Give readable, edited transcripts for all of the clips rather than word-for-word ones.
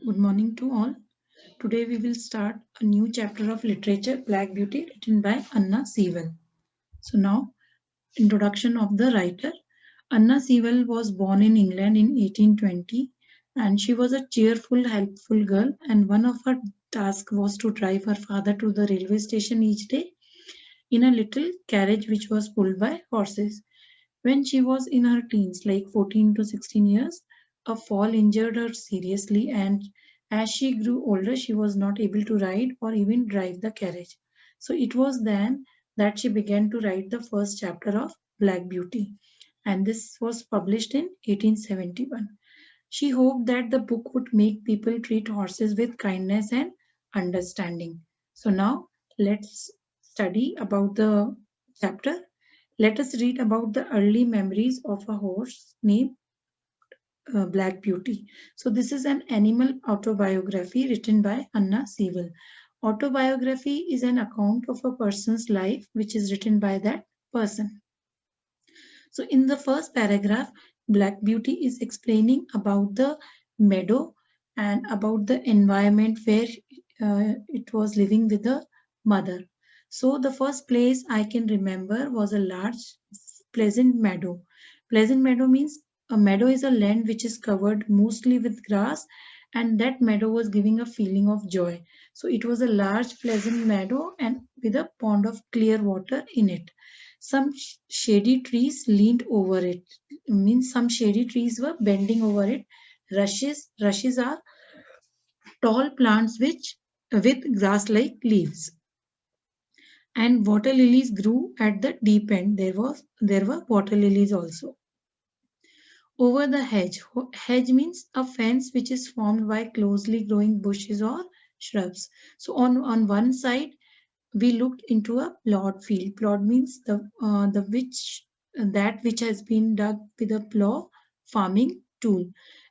Good morning to all. Today we will start a new chapter of literature, Black Beauty, written by Anna Sewell. So now, introduction of the writer. Anna Sewell was born in England in 1820 and she was a cheerful, helpful girl, and one of her tasks was to drive her father to the railway station each day in a little carriage which was pulled by horses. When she was in her teens, like 14 to 16 years, a fall injured her seriously, and as she grew older, she was not able to ride or even drive the carriage. So it was then that she began to write the first chapter of Black Beauty, and this was published in 1871. She hoped that the book would make people treat horses with kindness and understanding. So now let's study about the chapter. Let us read about the early memories of a horse named Black Beauty. So this is an animal autobiography written by Anna Sewell. Autobiography is an account of a person's life which is written by that person. So in the first paragraph, Black Beauty is explaining about the meadow and about the environment where it was living with the mother. So the first place I can remember was a large pleasant meadow. Pleasant meadow means a meadow is a land which is covered mostly with grass, and that meadow was giving a feeling of joy. So it was a large pleasant meadow and with a pond of clear water in it. Some shady trees leaned over it. Means some shady trees were bending over it. Rushes are tall plants which with grass-like leaves. And water lilies grew at the deep end. There were water lilies also. Over the hedge. Hedge means a fence which is formed by closely growing bushes or shrubs. So on one side we looked into a plowed field. Plowed means the which that which has been dug with a plow farming tool,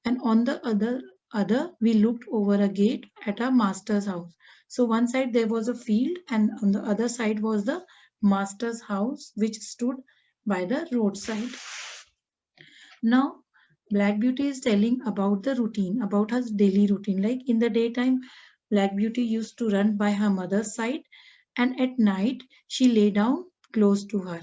and on the other we looked over a gate at a master's house. So one side there was a field, and on the other side was the master's house, which stood by the roadside. Now, Black Beauty is telling about the routine, about her daily routine. Like in the daytime, Black Beauty used to run by her mother's side, and at night, she lay down close to her.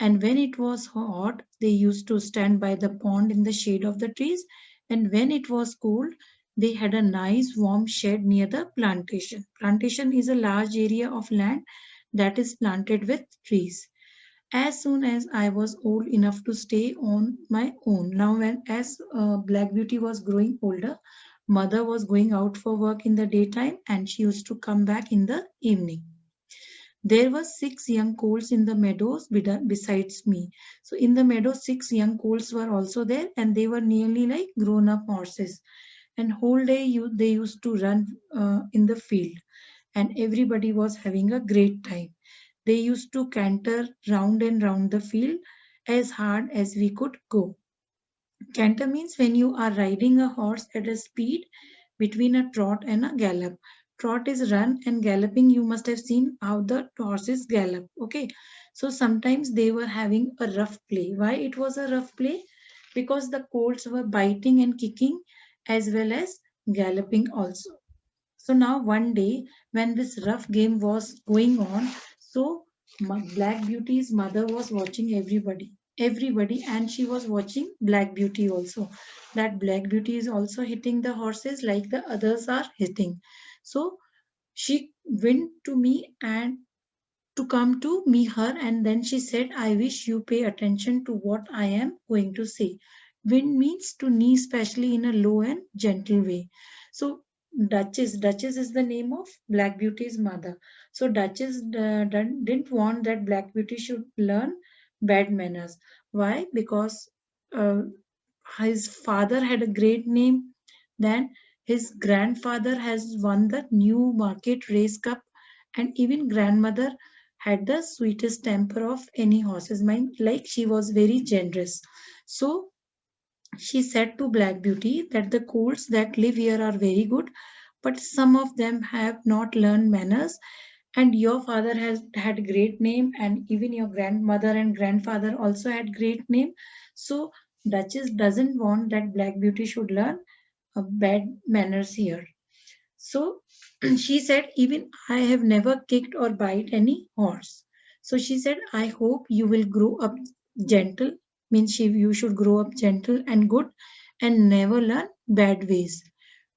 And when it was hot, they used to stand by the pond in the shade of the trees. And when it was cold, they had a nice warm shed near the plantation. Plantation is a large area of land that is planted with trees. As soon as I was old enough to stay on my own. Now, when as Black Beauty was growing older, mother was going out for work in the daytime and she used to come back in the evening. There were six young colts in the meadows besides me. So in the meadow, six young colts were also there, and they were nearly like grown-up horses. And whole day they used to run in the field, and everybody was having a great time. They used to canter round and round the field as hard as we could go. Canter means when you are riding a horse at a speed between a trot and a gallop. Trot is run, and galloping you must have seen how the horses gallop. Okay, so sometimes they were having a rough play. Why it was a rough play? Because the colts were biting and kicking as well as galloping also. So now one day when this rough game was going on, so Black Beauty's mother was watching everybody, and she was watching Black Beauty also. That Black Beauty is also hitting the horses like the others are hitting. So she went to me and to come to me her, and then she said, I wish you pay attention to what I am going to say. Wind means to knee, especially in a low and gentle way. So Duchess is the name of Black Beauty's mother. So Duchess didn't want that Black Beauty should learn bad manners. Why? Because uh, his father had a great name. Then his grandfather has won the new market race cup, and even grandmother had the sweetest temper of any horse's mind. Like she was very generous. So she said to Black Beauty that the colts that live here are very good, but some of them have not learned manners. And your father has had great name, and even your grandmother and grandfather also had great name. So Duchess doesn't want that Black Beauty should learn bad manners here. So she said, even I have never kicked or bite any horse. So she said, I hope you will grow up gentle, means you should grow up gentle and good and never learn bad ways.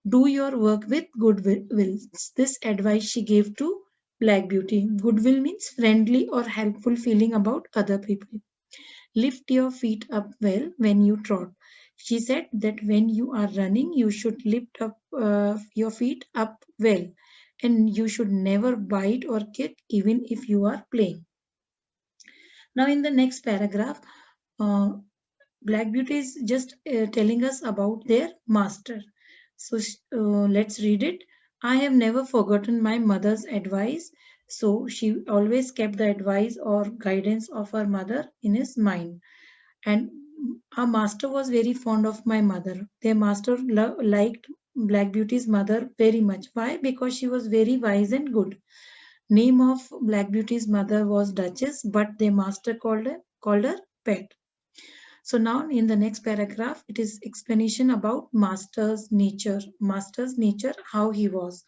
Do your work with goodwill. This advice she gave to Black Beauty. Goodwill means friendly or helpful feeling about other people. Lift your feet up well when you trot. She said that when you are running, you should lift up your feet up well, and you should never bite or kick even if you are playing. Now, in the next paragraph, uh, Black Beauty is just telling us about their master. So let's read it. I have never forgotten my mother's advice. So she always kept the advice or guidance of her mother in his mind. And our master was very fond of my mother. Their master liked Black Beauty's mother very much. Why? Because she was very wise and good. Name of Black Beauty's mother was Duchess, but their master called her Pet. So now in the next paragraph, it is explanation about master's nature. Master's nature, how he was.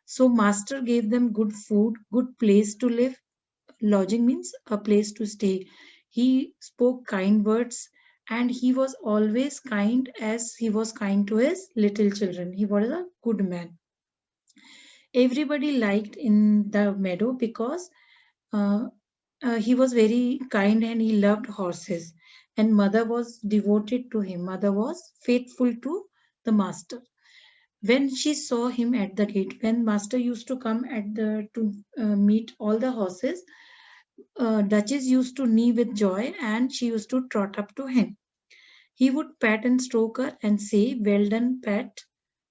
So master gave them good food, good place to live. Lodging means a place to stay. He spoke kind words and he was always kind as he was kind to his little children. He was a good man. Everybody liked in the meadow because uh, he was very kind and he loved horses. And mother was devoted to him. Mother was faithful to the master. When she saw him at the gate, when master used to come at the to meet all the horses, Duchess used to neigh with joy and she used to trot up to him. He would pat and stroke her and say, Well done, Pat.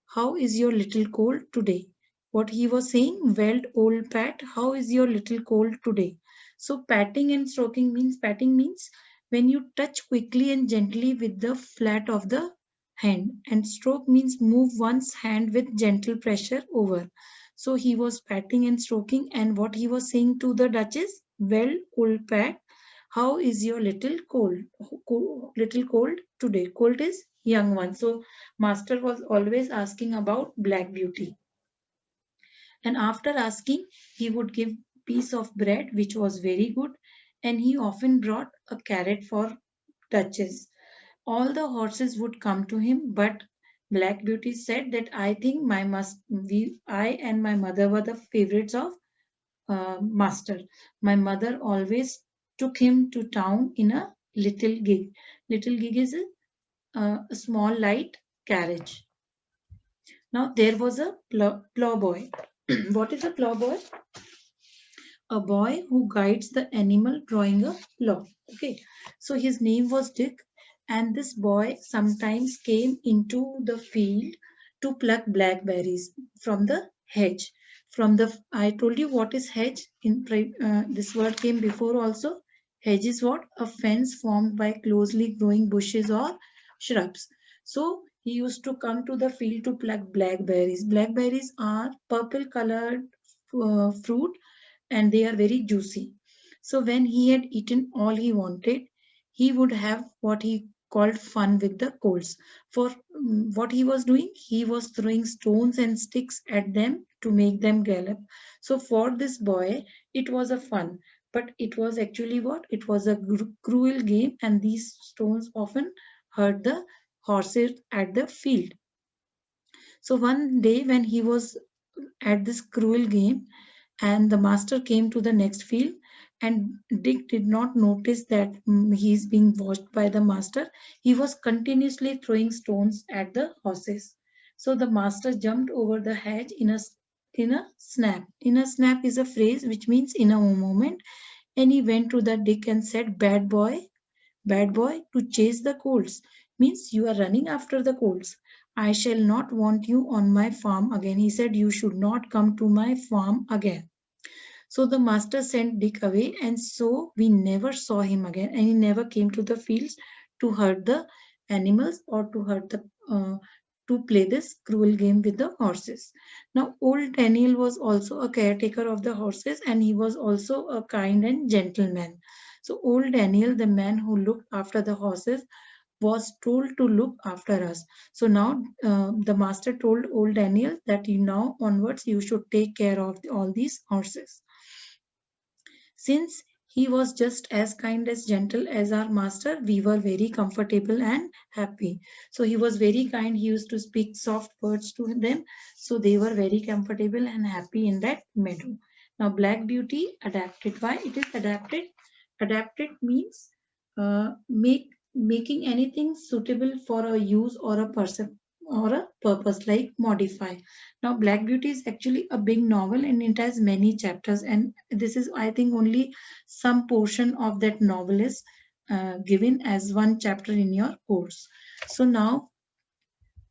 How is your little cold today? What he was saying, Well, old Pat, how is your little cold today? So, patting means when you touch quickly and gently with the flat of the hand, and stroke means move one's hand with gentle pressure over. So, he was patting and stroking, and what he was saying to the Duchess, Well, old Pat, how is your little cold today? Cold is young one. So master was always asking about Black Beauty. And after asking, he would give piece of bread which was very good, and he often brought a carrot for Duchess. All the horses would come to him, but Black Beauty said that I think I and my mother were the favorites of master. My mother always took him to town in a little gig. Little gig is a small light carriage. Now there was a plow boy. What is a plow boy? A boy who guides the animal drawing a plow. Okay, so his name was Dick, and this boy sometimes came into the field to pluck blackberries from the hedge. From the I told you what is hedge. This word came before also. Hedge is what? A fence formed by closely growing bushes or shrubs. So he used to come to the field to pluck blackberries. Blackberries are purple colored fruit and they are very juicy. So when he had eaten all he wanted, he would have what he called fun with the coals. For what he was doing, he was throwing stones and sticks at them to make them gallop. So for this boy, it was a fun, but it was actually what? It was a cruel game, and these stones often hurt the horses at the field. So one day when he was at this cruel game, and the master came to the next field, and Dick did not notice that he is being watched by the master. He was continuously throwing stones at the horses. So the master jumped over the hedge in a snap. In a snap is a phrase which means in a moment, and he went to the Dick and said, Bad boy, to chase the colts means you are running after the colts. I shall not want you on my farm again. He said, You should not come to my farm again. So the master sent Dick away, and so we never saw him again, and he never came to the fields to hurt the animals or to play this cruel game with the horses. Now, old Daniel was also a caretaker of the horses, and he was also a kind and gentleman. So, old Daniel, the man who looked after the horses, was told to look after us. So now the master told old Daniel that you now onwards you should take care of all these horses. Since he was just as kind as gentle as our master, we were very comfortable and happy. So he was very kind. He used to speak soft words to them. So they were very comfortable and happy in that meadow. Now, Black Beauty adapted. Why it is adapted? Adapted means making anything suitable for a use or a person or a purpose, like modify. Now, Black Beauty is actually a big novel and it has many chapters, and this is, I think, only some portion of that novel is given as one chapter in your course. So now,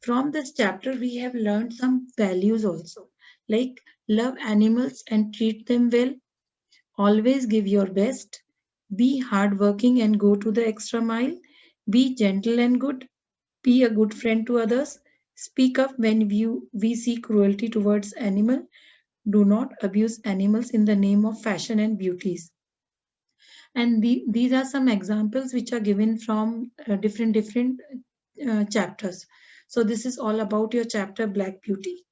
from this chapter, we have learned some values also, like love animals and treat them well, always give your best, be hardworking and go to the extra mile, be gentle and good, be a good friend to others, speak up when we see cruelty towards animal, do not abuse animals in the name of fashion and beauties. And these are some examples which are given from different chapters. So this is all about your chapter Black Beauty.